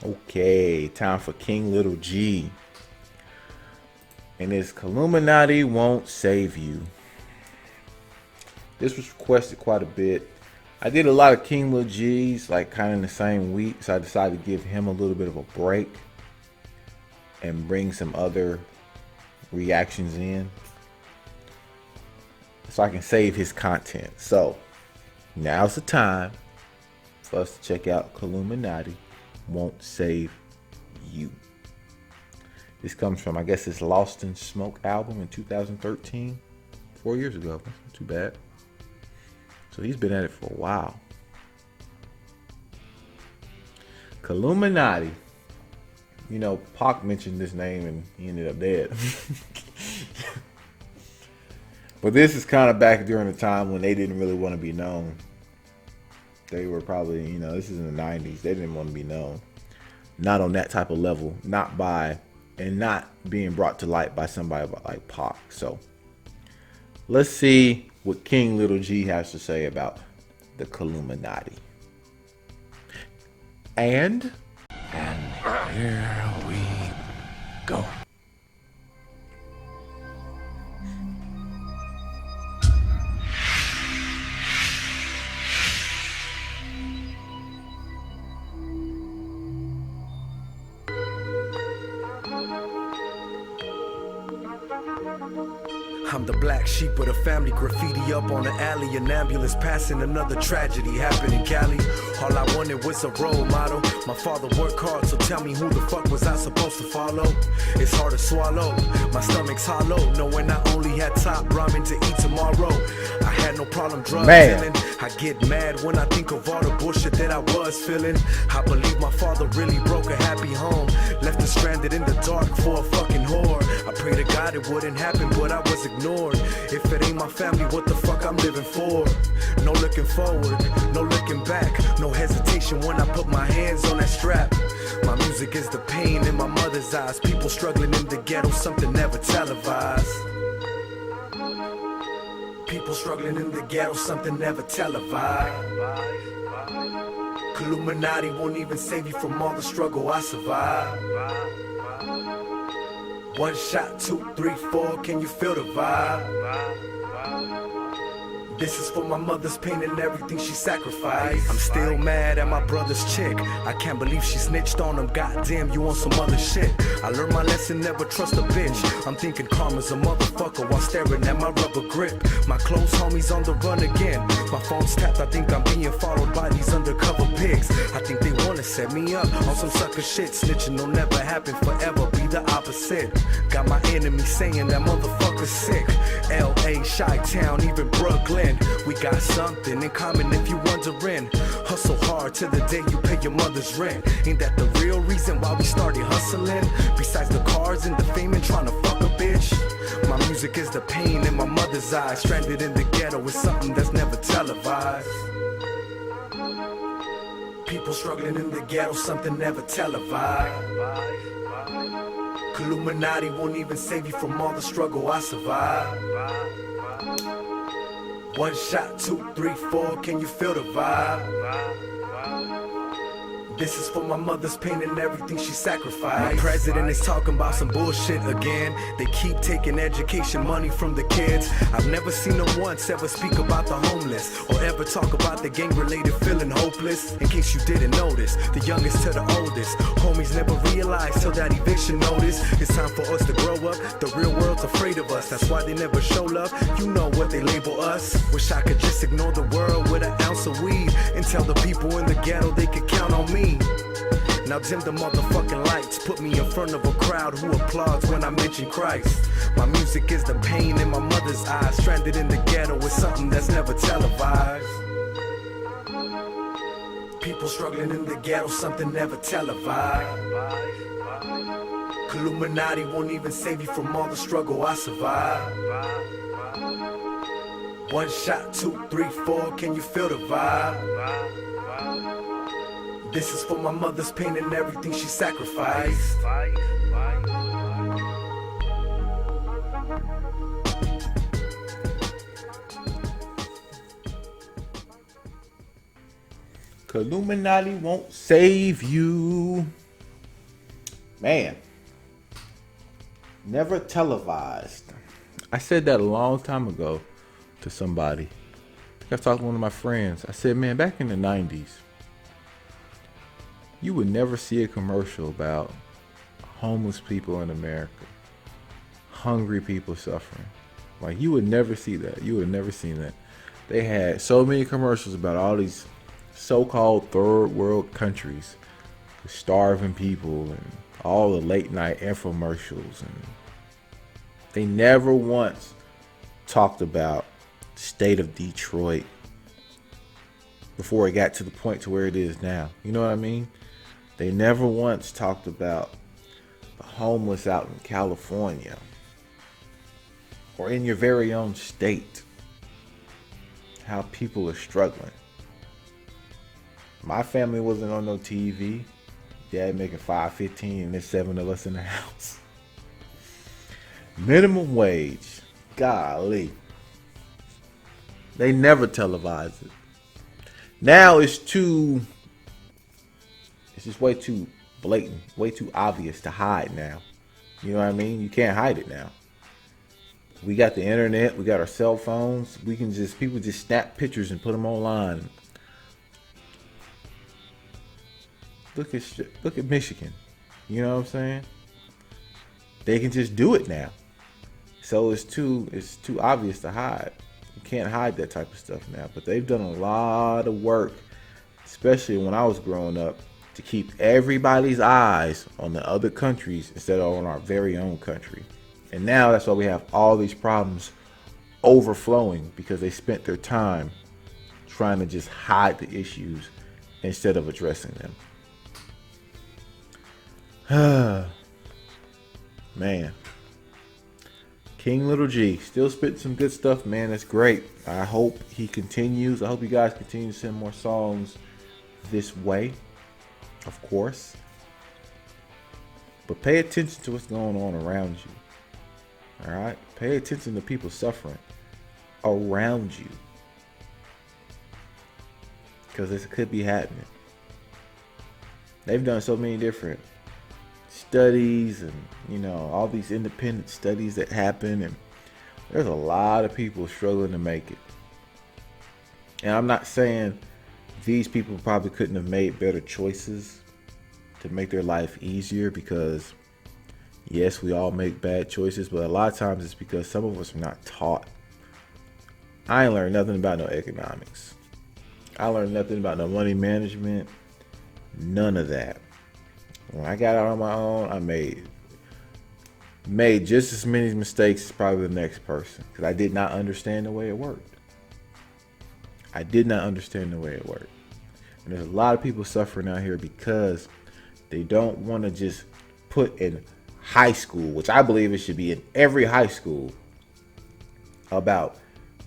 Okay, time for King Little G. And it's Killuminati won't save you. This was requested quite a bit. I did a lot of King Little G's like kind of in the same week, so I decided to give him a little bit of a break and bring some other reactions in so I can save his content. So now's the time for us to check out Killuminati Won't Save You. This comes from, I guess, his Lost in Smoke album in 2013, 4 years ago. That's not too bad. So he's been at it for a while. Killuminati. You know, Pac mentioned this name and he ended up dead. But this is kind of back during the time when they didn't really want to be known. They were probably, you know, this is in the 90s. They didn't want to be known. Not on that type of level. Not by, and not being brought to light by somebody like Pac. So let's see what King Little G has to say about the Killuminati. And here we go. I'm the black sheep of the family, graffiti up on the alley, an ambulance passing, another tragedy happened in Cali. All I wanted was a role model. My father worked hard, so tell me who the fuck was I supposed to follow? It's hard to swallow, my stomach's hollow, knowing I only had top ramen to eat tomorrow. I had no problem drug dealing. I get mad when I think of all the bullshit that I was feeling. I believe my father really broke a happy home, left us stranded in the dark for a fucking whore. I pray to God it wouldn't happen, but I was ignored. If it ain't my family, what the fuck I'm living for? No looking forward, no looking back, no hesitation when I put my hands on that strap. My music is the pain in my mother's eyes, people struggling in the ghetto, something never televised. People struggling in the ghetto, something never televised. Killuminati won't even save you from all the struggle I survived. One shot, 2, 3, 4, can you feel the vibe? This is for my mother's pain and everything she sacrificed. I'm still mad at my brother's chick. I can't believe she snitched on him. Goddamn, you on some other shit. I learned my lesson, never trust a bitch. I'm thinking karma's a motherfucker while staring at my rubber grip. My close homies on the run again. My phone's tapped, I think I'm being followed by these undercover pigs. I think they wanna set me up on some sucker shit. Snitching will never happen forever, be the opposite. Got my enemies saying that motherfucker's sick. L.A., Chi-Town, even Brooklyn. We got something in common if you wondering. Hustle hard till the day you pay your mother's rent. Ain't that the real reason why we started hustling? Besides the cars and the fame and trying to fuck a bitch. My music is the pain in my mother's eyes. Stranded in the ghetto is something that's never televised. People struggling in the ghetto, something never televised. Killuminati won't even save you from all the struggle I survived. One shot, 2, 3, 4, can you feel the vibe? This is for my mother's pain and everything she sacrificed. My president is talking about some bullshit again. They keep taking education money from the kids. I've never seen them once ever speak about the homeless or ever talk about the gang-related feeling hopeless. In case you didn't notice, the youngest to the oldest, homies never realized till that eviction notice. It's time for us to grow up. The real world's afraid of us. That's why they never show love. You know what they label us. Wish I could just ignore the world with an ounce of weed and tell the people in the ghetto they could count on me. Now dim the motherfucking lights, put me in front of a crowd who applauds when I mention Christ. My music is the pain in my mother's eyes. Stranded in the ghetto is something that's never televised. People struggling in the ghetto, something never televised. Killuminati won't even save you from all the struggle I survived. One shot, 2, 3, 4, can you feel the vibe? This is for my mother's pain and everything she sacrificed. Killuminati won't save you. Man, never televised. I said that a long time ago to somebody. I think I talked to one of my friends. I said, man, back in the 90s, you would never see a commercial about homeless people in America, hungry people suffering. Like, you would never see that. You would have never seen that. They had so many commercials about all these so-called third world countries, starving people, and all the late night infomercials, and they never once talked about the state of Detroit before it got to the point to where it is now. You know what I mean? They never once talked about the homeless out in California or in your very own state, how people are struggling. My family wasn't on no TV. Dad making $5.15 and there's 7 of us in the house. Minimum wage. Golly. They never televise it. Now it's just way too blatant, way too obvious to hide now. You know what I mean? You can't hide it now. We got the internet, we got our cell phones. People just snap pictures and put them online. Look at Michigan. You know what I'm saying? They can just do it now. So it's too obvious to hide. You can't hide that type of stuff now. But they've done a lot of work, especially when I was growing up, to keep everybody's eyes on the other countries instead of on our very own country. And now that's why we have all these problems overflowing, because they spent their time trying to just hide the issues instead of addressing them. Man. King Little G still spitting some good stuff, man. That's great. I hope he continues. I hope you guys continue to send more songs this way, of course. But pay attention to what's going on around you. All right? Pay attention to people suffering around you, because this could be happening. They've done so many different studies and, all these independent studies that happen, and there's a lot of people struggling to make it. And I'm not saying these people probably couldn't have made better choices to make their life easier, because yes, we all make bad choices, but a lot of times it's because some of us are not taught. I ain't learned nothing about no economics. I learned nothing about no money management. None of that. When I got out on my own, I made just as many mistakes as probably the next person, because I did not understand the way it worked. And there's a lot of people suffering out here because they don't want to just put in high school, which I believe it should be in every high school, about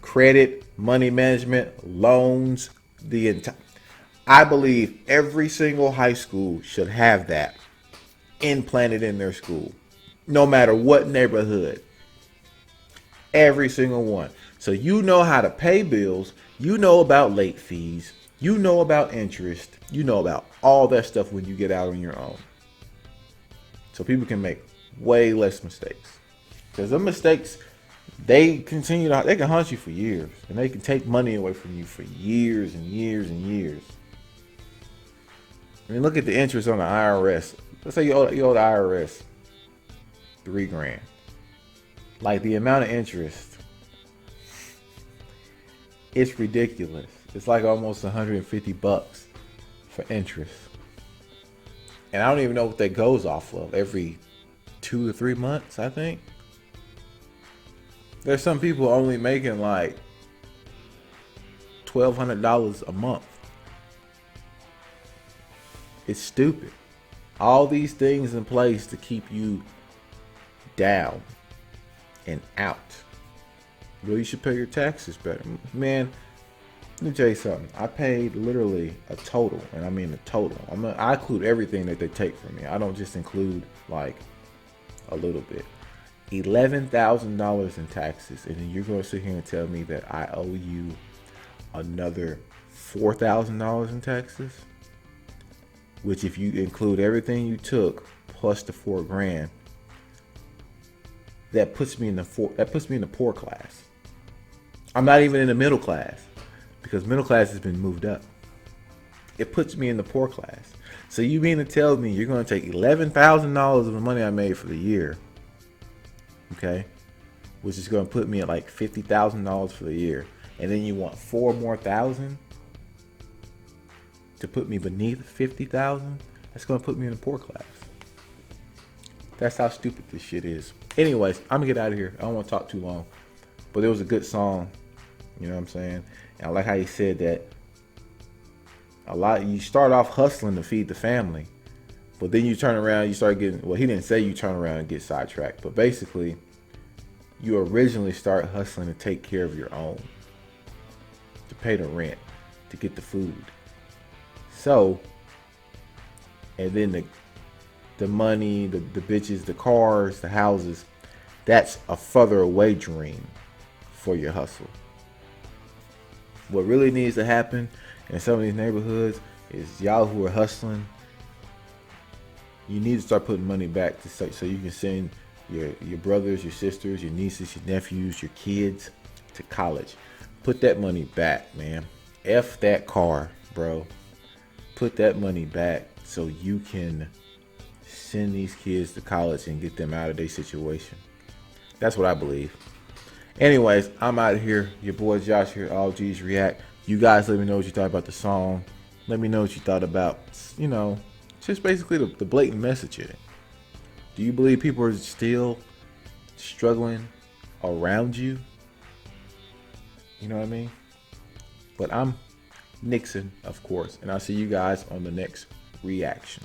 credit, money management, loans, I believe every single high school should have that implanted in their school, no matter what neighborhood. Every single one. So you know how to pay bills, you know about late fees, you know about interest, you know about all that stuff when you get out on your own. So people can make way less mistakes. Because the mistakes, they can haunt you for years, and they can take money away from you for years and years and years. I mean, look at the interest on the IRS. Let's say you owe the IRS $3,000. Like, the amount of interest, it's ridiculous. It's like almost $150 for interest. And I don't even know what that goes off of. Every 2 or 3 months, I think. There's some people only making like $1,200 a month. It's stupid. All these things in place to keep you down and out. Well, you should pay your taxes better. Man, let me tell you something. I paid literally a total, and I mean a total. I include everything that they take from me. I don't just include like a little bit. $11,000 in taxes, and then you're going to sit here and tell me that I owe you another $4,000 in taxes? which if you include everything you took plus the $4,000, that puts me in the poor class. I'm not even in the middle class because middle class has been moved up. It puts me in the poor class. So you mean to tell me you're going to take $11,000 of the money I made for the year, okay, which is going to put me at like $50,000 for the year, and then you want $4,000 more to put me beneath 50,000? That's going to put me in the poor class. That's how stupid this shit is. Anyways, I'm gonna get out of here. I don't want to talk too long, but it was a good song. You know what I'm saying? And I like how he said that you start off hustling to feed the family, but then you turn around, you start getting, well, he didn't say you turn around and get sidetracked, but basically you originally start hustling to take care of your own, to pay the rent, to get the food. So, and then the money, the bitches, the cars, the houses, that's a further away dream for your hustle. What really needs to happen in some of these neighborhoods is y'all who are hustling, you need to start putting money back so you can send your brothers, your sisters, your nieces, your nephews, your kids to college. Put that money back, man. F that car, bro. Put that money back so you can send these kids to college and get them out of their situation. That's what I believe. Anyways, I'm out of here. Your boy Josh here at AllG'sReact. You guys let me know what you thought about the song. Let me know what you thought about, just basically the blatant message in it. Do you believe people are still struggling around you? You know what I mean? But I'm Nixon, of course, and I'll see you guys on the next reaction.